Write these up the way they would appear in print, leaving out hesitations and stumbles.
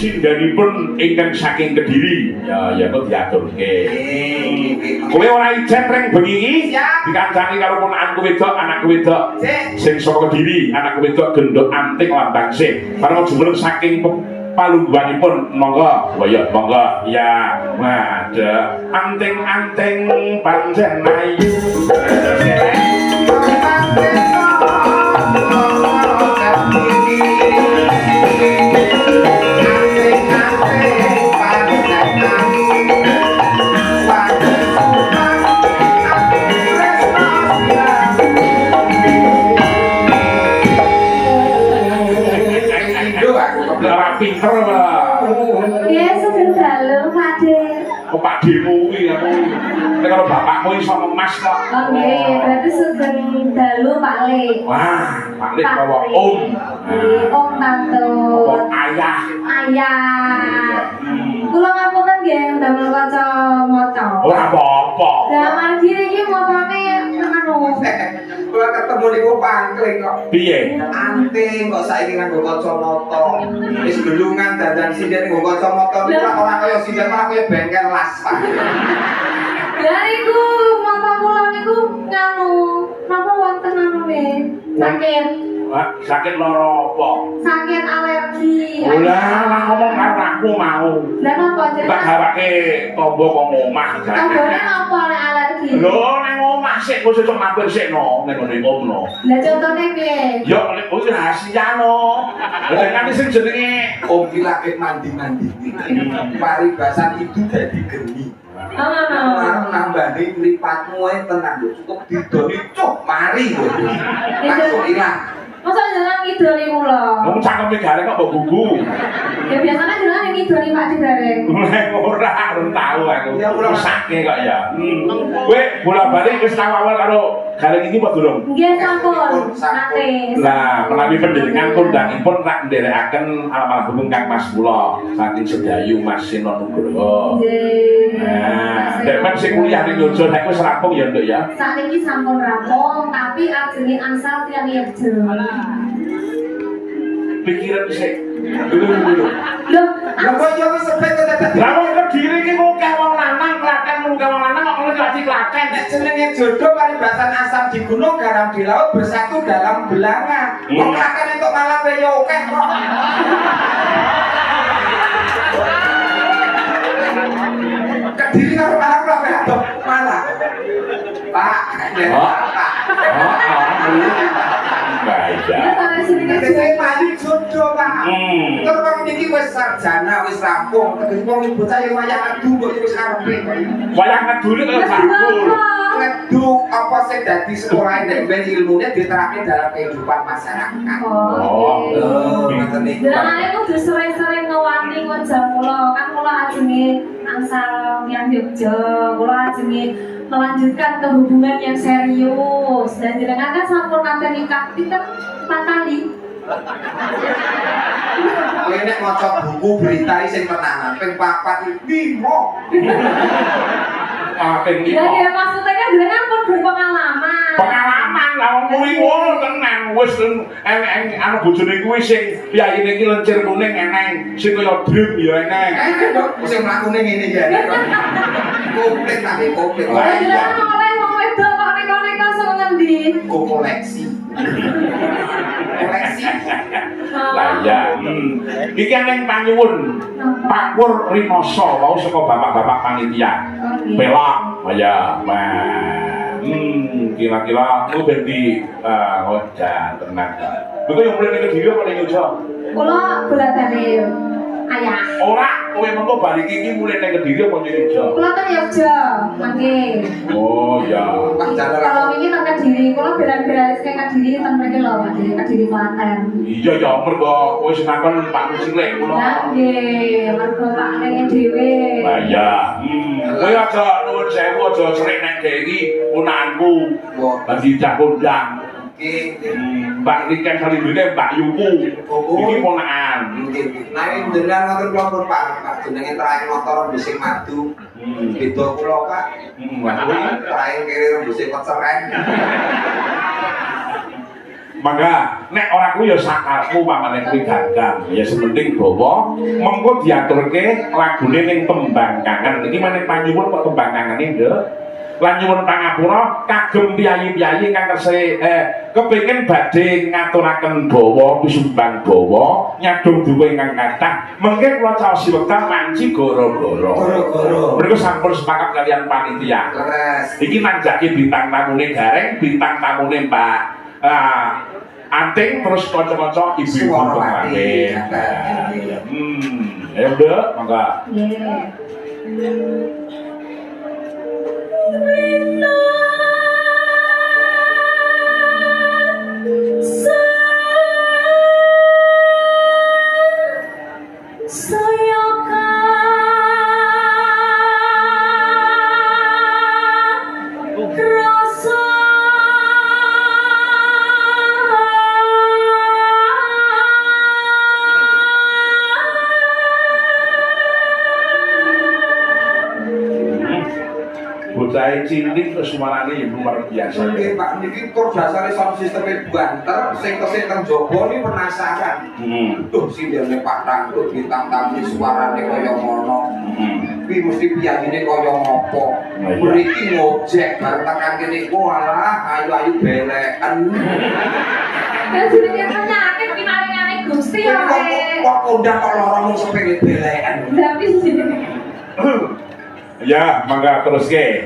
sindanipun ingkang saking Kediri. Ya kok diaturke. Kowe ora ijen reng bengi iki dikancani karo ponakanku wedok, anakku wedok. Sing saka Kediri, anakku wedok gendok anting lambang sih. Para jumeneng saking palungguhanipun monggo, ya monggo. Ya, ada anting-anting pancen ayu. Pinter lah. Ya, sugeng dalu, Pakde. Kok pakdemu kuwi aku. Nek karo bapakmu iso emas kok. Oh nggih, berarti sugeng dalu, Pak Le. Wah, Pak Le bawa om. Om tante. Om ayah. Ayah. Kula ngapunten nggih ndamel kacamata. Ora apa-apa. Lah margi iki motone anu. Kula ketemu niku pangkling kok. Piye? Anting kok saiki nganggo kacamata. Wis gelungan dandan sinden nggo kacamata niku ora kaya sinden malah kaya bengkel las, Pak. Lah iku mata kula niku nganu, napa wonten anu nggih? Sakit. Wah, sakit lara apa? Sakit alergi. Lah ngomong karo aku mau. Lah napa jenengan? Tak harake tombo kok omah. Tombone napa nek alergi? Lho, ning omah sik kok sesuk mampir sik no, ning ngene omno. Lah contone piye? Yo nek kuwi rahasia no. Lah nganti sing jenenge Om ki lagi mandi-mandi. Paribasan itu dadi geni. Nambani mripatmu ae tenang lho, cukup didoni cuk mari lho. Langsung ilang. Masa jenengan ngidoli kula? wong cangkeme gareng kok mbok gugu. Ya biasanya jenengan yang ngidoli Pak Digareng. Ora tau aku. Rusake kok ya. Kowe bola-balik wis tau awal karo gareng iki apa durung? Nggih sampun. Nate. Nah, menawi pendelengan kondangipun tak nderekaken almarhum Kang Mas kula saking Sedayu Mas Sino Nugroho. Nggih. Nah, demen sing kuliah ning Yojo nek wis rampung ya, Nduk ya. Sakniki sampun rampung, tapi ajenge angsal tiyang Yogyo. Pikiran sik. Dulu. Loh, Lah kok yo wis sepet kok dadi. Lah wong Kediri iki ngokeh wong lanang, klaken ngokeh wong lanang kok ngono dadi klaken. Nek jenenge jodoh paribasan asam di gunung garam di laut bersatu dalam belanga. Wong klaken entuk malang wae yo akeh kok. Kediri karo malang kok kabeh malang. Pak, Pak. Baik. ya tanah sini kan Saya maju jodoh, Pak. Hmm. Terus wong iki wis sarjana, wis rampung, tegese wong ibu saya wayang adu kok wis karepe. Wayang ngeduli kaya bakul. Ngedu apa sing dadi sekolah nek ben ilmune diterapke dalam kehidupan masyarakat. Ngoten iki. Jangan kudu sering-sering ngewanti ngejam kula, kan kula ajenge angsal yang Jogja, kula ajenge melanjutkan ke hubungan yang serius dan jenengan kan sampun nate nikah pinten 4 kali. Kowe nek maca buku berita sing tenanan ping 4 iki 5. Ping Ya dia maksudnya kan jenengan pun berpengalaman. pengalaman lah wong kuwi ngono tenan wis anu bojone kuwi sing piyayine iki lencir kuning eneng sing kaya dream ya eneng Sing mlakune ngene iki. Komplit tapi komplit. Ya jenengan oleh wong wedok kok neko-neko sing ngendi? Go koleksi. Koleksi. lah ya iki ning panyuwun Pak Pur Rinoso wau saka bapak-bapak panitia pelak ya kira-kira lu ben di hoja tenang lho kok yang mulai ning Kediri apa ning Jogja Kula bola-bali ayah. ora kowe mengko balik iki mulai ning Kediri apa ning Jogja Kula kan Jogja, mangke. oh ya Kalau ini nang Kediri, kula belan-belan sing Kediri teng mriki lho, Pak, Kediri Klaten. iya ya mergo kowe sinakon Pak Musilek kula Lah nggih, mergo Pak Neng dhewe. lah ya kowe aja nuwun sewu aja sering nek iki punanku dadi cah kondang Mbak Riken Salindune Mbak Yuku iki ponakan Nah ini jenengan ngoten kula pun Pak jenenge terakhir motor bising madu. Beda kula Pak. Terakhir kiri bising keceren. Mangga nek ora kuwi ya sakarepmu pamane kuwi gagal. Ya sementing bawa mengko diaturke lagune ning tembang kangen. Iki maneh panyuwun kok tembang kangene, Nduk. Lan nyuwun pangapura kagem piyayi-piyayi kang kepengin badhe ngaturaken bawa pisumbang bawa nyadong duwe ingkang kathah. Mengke kula caos wekdal manci gara-gara. Mereka sampun sepakat kalian panitia. Iki nanjake bintang tamune Gareng, bintang tamune Mbak Anting terus kanca-kanca ibu-ibu pengantin. Ayo Nduk, mangga. Bocah cilik terus suarane ya luar biasa. Oke Pak, niki tur dasare sound sisteme banter sing kesik teng jaba ni penasaran. Duh sindene Pak Tangkut bintang tamu suarane kaya ngono. Kuwi mesti piyayine kaya ngopo. Mriki ngojek bareng tekan kene walah ayu-ayu beleken. Ya jenenge penyakit pinaringane Gusti ya. Kok kondang kok lara mung sepele beleken. Tapi Ya, mangga terus ke.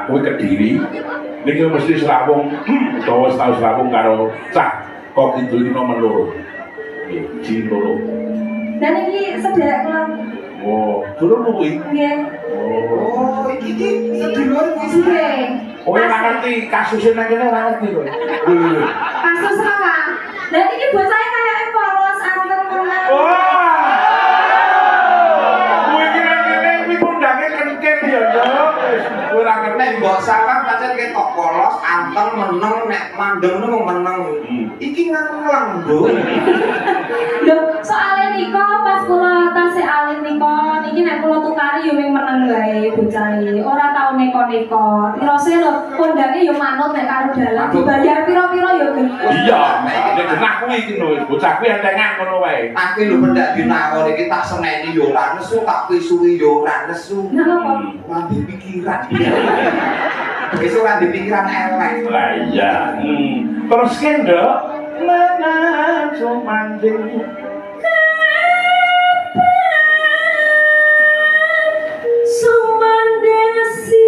Kowe Kediri niki mesti serawung utawa setahun serawung karo cah kok kidulino menloro. Nggih, jin loro. Dan ini sederek kula. Oh, dulur kuwi. Nggih. Oh, iki sedulur kuwi. Nggih. Kowe ora ngerti kasusé nang kene ora ngerti kowe. Kasus apa? Dan ini bocahnya kayak polos antar menang. Wah. Kowe iki nang kene kuwi kondange kenken ya, Nduk. Kowe ora ngerti. Nek mbok sampean pancen ketok polos anteng meneng nek mandeng mung meneng. Iki ngeleng, Bro. Lho, soalnya niko pas kula tasih alit niko niki nek kula tukari yo ming meneng wae bocah iki. Ora tau neko-neko. Terus lho kondange yo manut nek karo dalan dibayar pira-pira yo gelem. Iya, nek genah kuwi iki lho, bocah kuwi entengan ngono wae. Aku lho pendak dinawon iki tak seneni yo ora nesu, tak pisui yo ora nesu. Napa? Mandi pikiran. Wis ora di pikiran elek. Lah iya. Terus ki, Nduk, mana sumanding Sumandesi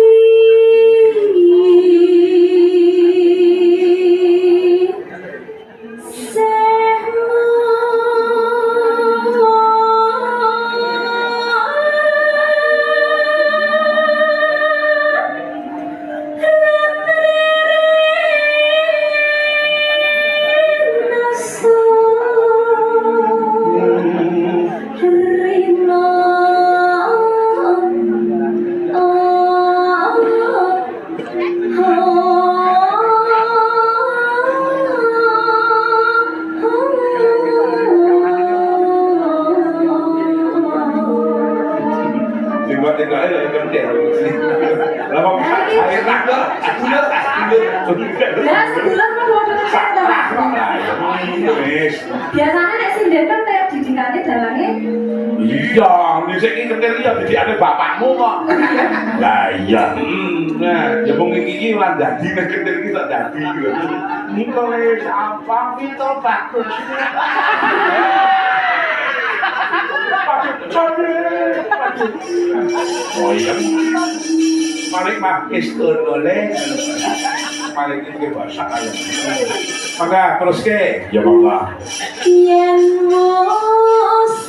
biasanya nek sinden kan kayak didikane dalange. iya, dhisik iki kentir ya didikane bapakmu kok. Lah iya. Nah, ya mung iki ora dadi nek kentir iki tak dadi. Niko wis apa kita bagus. Oh iya. Paling makis oleh paling iki bahasa ayo. Mangga terus ke. Ya mangga. Yen musrino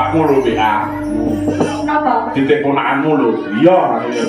bapakmu lho BA. Apa? Titik ponakanmu lho. Iya maksudnya.